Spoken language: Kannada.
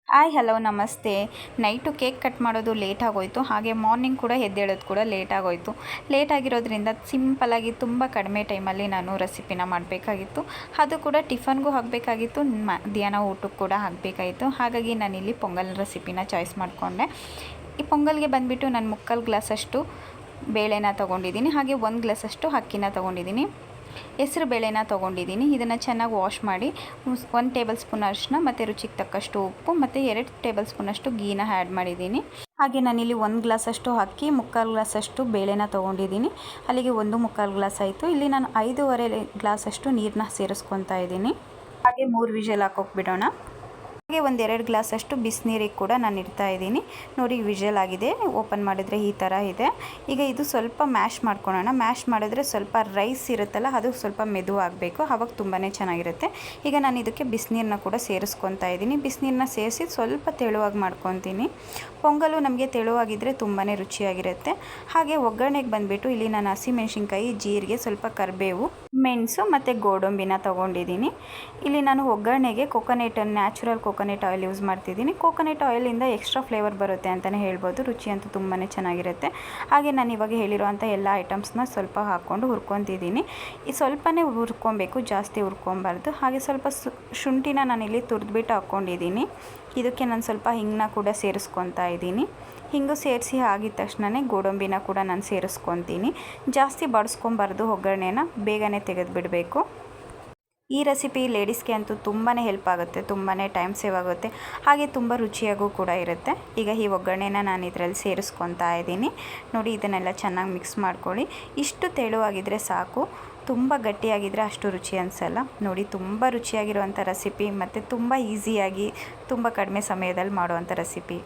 ಹಾಯ್ ಹಲೋ ನಮಸ್ತೆ. ನೈಟು ಕೇಕ್ ಕಟ್ ಮಾಡೋದು ಲೇಟ್ ಆಗೋಯಿತು. ಹಾಗೆ ಮಾರ್ನಿಂಗ್ ಕೂಡ ಎದ್ದೇಳೋದು ಕೂಡ ಲೇಟ್ ಆಗೋಯಿತು. ಲೇಟ್ ಆಗಿರೋದ್ರಿಂದ ಸಿಂಪಲಾಗಿ ತುಂಬ ಕಡಿಮೆ ಟೈಮಲ್ಲಿ ನಾನು ರೆಸಿಪಿನ ಮಾಡಬೇಕಾಗಿತ್ತು. ಅದು ಕೂಡ ಟಿಫನ್ಗೂ ಹಾಕಬೇಕಾಗಿತ್ತು, ಮಧ್ಯಾಹ್ನ ಊಟಕ್ಕೆ ಕೂಡ ಹಾಕಬೇಕಾಗಿತ್ತು. ಹಾಗಾಗಿ ನಾನಿಲ್ಲಿ ಪೊಂಗಲ್ ರೆಸಿಪಿನ ಚಾಯ್ಸ್ ಮಾಡಿಕೊಂಡೆ. ಈ ಪೊಂಗಲ್ಗೆ ಬಂದುಬಿಟ್ಟು ನಾನು 3/4 ಗ್ಲಾಸಷ್ಟು ಬೇಳೆನ ತೊಗೊಂಡಿದ್ದೀನಿ. ಹಾಗೆ 1 ಗ್ಲಾಸಷ್ಟು ಅಕ್ಕಿನ ತೊಗೊಂಡಿದ್ದೀನಿ. ಹೆಸರು ಬೇಳೆನ ತೊಗೊಂಡಿದ್ದೀನಿ. ಇದನ್ನು ಚೆನ್ನಾಗಿ ವಾಶ್ ಮಾಡಿ 1 ಟೇಬಲ್ ಸ್ಪೂನ್ ಅರಿಶಿನ ಮತ್ತು ರುಚಿಗೆ ತಕ್ಕಷ್ಟು ಉಪ್ಪು ಮತ್ತು 2 ಟೇಬಲ್ ಸ್ಪೂನಷ್ಟು ಗೀನ ಆ್ಯಡ್ ಮಾಡಿದ್ದೀನಿ. ಹಾಗೆ ನಾನಿಲ್ಲಿ 1 ಗ್ಲಾಸಷ್ಟು ಅಕ್ಕಿ 3/4 ಗ್ಲಾಸಷ್ಟು ಬೇಳೆನ ತೊಗೊಂಡಿದ್ದೀನಿ. ಅಲ್ಲಿಗೆ 1 3/4 ಗ್ಲಾಸ್ ಆಯಿತು. ಇಲ್ಲಿ ನಾನು 5.5 ಗ್ಲಾಸಷ್ಟು ನೀರನ್ನ ಸೇರಿಸ್ಕೊತಾ ಇದ್ದೀನಿ. ಹಾಗೆ 3 ವಿಷಲ್ ಹಾಕೋಕೆ ಬಿಡೋಣ. ಹಾಗೆ 1-2 ಗ್ಲಾಸಷ್ಟು ಬಿಸಿನೀರಿಗೆ ಕೂಡ ನಾನು ಇಡ್ತಾ ಇದ್ದೀನಿ. ನೋಡಿ ವಿಷಲ್ ಆಗಿದೆ. ಓಪನ್ ಮಾಡಿದರೆ ಈ ಥರ ಇದೆ. ಈಗ ಇದು ಸ್ವಲ್ಪ ಮ್ಯಾಶ್ ಮಾಡ್ಕೊಳ್ಳೋಣ. ಮ್ಯಾಶ್ ಮಾಡಿದ್ರೆ ಸ್ವಲ್ಪ ರೈಸ್ ಇರುತ್ತಲ್ಲ, ಅದು ಸ್ವಲ್ಪ ಮೆದು ಆಗಬೇಕು, ಆವಾಗ ತುಂಬಾ ಚೆನ್ನಾಗಿರುತ್ತೆ. ಈಗ ನಾನು ಇದಕ್ಕೆ ಬಿಸಿನೀರನ್ನ ಕೂಡ ಸೇರಿಸ್ಕೊತಾ ಇದ್ದೀನಿ. ಬಿಸಿನೀರನ್ನ ಸೇರಿಸಿ ಸ್ವಲ್ಪ ತೆಳುವಾಗಿ ಮಾಡ್ಕೊತೀನಿ. ಪೊಂಗಲು ನಮಗೆ ತೆಳುವಾಗಿದ್ದರೆ ತುಂಬಾ ರುಚಿಯಾಗಿರುತ್ತೆ. ಹಾಗೆ ಒಗ್ಗರಣೆಗೆ ಬಂದುಬಿಟ್ಟು ಇಲ್ಲಿ ನಾನು ಹಸಿಮೆಣ್ಸಿನ್ಕಾಯಿ, ಜೀರಿಗೆ, ಸ್ವಲ್ಪ ಕರಿಬೇವು, ಮೆಣಸು ಮತ್ತು ಗೋಡಂಬಿನ ತೊಗೊಂಡಿದ್ದೀನಿ. ಇಲ್ಲಿ ನಾನು ಒಗ್ಗರಣೆಗೆ ನ್ಯಾಚುರಲ್ ಕೋಕೋನಟ್ ಆಯಿಲ್ ಯೂಸ್ ಮಾಡ್ತಿದ್ದೀನಿ. ಕೋಕೋನಟ್ ಆಯಿಲಿಂದ ಎಕ್ಸ್ಟ್ರಾ ಫ್ಲೇವರ್ ಬರುತ್ತೆ ಅಂತಲೇ ಹೇಳ್ಬೋದು. ರುಚಿ ಅಂತೂ ತುಂಬಾ ಚೆನ್ನಾಗಿರುತ್ತೆ. ಹಾಗೆ ನಾನು ಇವಾಗ ಹೇಳಿರೋವಂಥ ಎಲ್ಲ ಐಟಮ್ಸ್ನ ಸ್ವಲ್ಪ ಹಾಕ್ಕೊಂಡು ಹುರ್ಕೊತಿದ್ದೀನಿ. ಈ ಸ್ವಲ್ಪನೇ ಹುರ್ಕೊಬೇಕು, ಜಾಸ್ತಿ ಹುರ್ಕೊಬಾರ್ದು. ಹಾಗೆ ಸ್ವಲ್ಪ ಶುಂಠಿನ ನಾನಿಲ್ಲಿ ತುರಿದ್ಬಿಟ್ಟು ಹಾಕ್ಕೊಂಡಿದ್ದೀನಿ. ಇದಕ್ಕೆ ನಾನು ಸ್ವಲ್ಪ ಹಿಂಗನ್ನ ಕೂಡ ಸೇರಿಸ್ಕೊತಾ ಇದ್ದೀನಿ. ಹಿಂಗು ಸೇರಿಸಿ ಆಗಿದ ತಕ್ಷಣವೇ ಗೋಡಂಬಿನ ಕೂಡ ನಾನು ಸೇರಿಸ್ಕೊತೀನಿ. ಜಾಸ್ತಿ ಬಡಿಸ್ಕೊಬಾರ್ದು, ಒಗ್ಗರಣೆನ ಬೇಗನೆ ತೆಗೆದುಬಿಡಬೇಕು. ಈ ರೆಸಿಪಿ ಲೇಡೀಸ್ಗೆ ಅಂತೂ ತುಂಬಾ ಹೆಲ್ಪ್ ಆಗುತ್ತೆ, ತುಂಬಾ ಟೈಮ್ ಸೇವ್ ಆಗುತ್ತೆ, ಹಾಗೆ ತುಂಬ ರುಚಿಯಾಗೂ ಕೂಡ ಇರುತ್ತೆ. ಈಗ ಈ ಒಗ್ಗರಣೆನ ನಾನು ಇದರಲ್ಲಿ ಸೇರಿಸ್ಕೊತಾ ಇದ್ದೀನಿ. ನೋಡಿ, ಇದನ್ನೆಲ್ಲ ಚೆನ್ನಾಗಿ ಮಿಕ್ಸ್ ಮಾಡ್ಕೊಳ್ಳಿ. ಇಷ್ಟು ತೆಳುವಾಗಿದ್ದರೆ ಸಾಕು, ತುಂಬ ಗಟ್ಟಿಯಾಗಿದ್ದರೆ ಅಷ್ಟು ರುಚಿ ಅನಿಸಲ್ಲ. ನೋಡಿ, ತುಂಬ ರುಚಿಯಾಗಿರುವಂಥ ರೆಸಿಪಿ ಮತ್ತು ತುಂಬ ಈಸಿಯಾಗಿ ತುಂಬ ಕಡಿಮೆ ಸಮಯದಲ್ಲಿ ಮಾಡುವಂಥ ರೆಸಿಪಿ.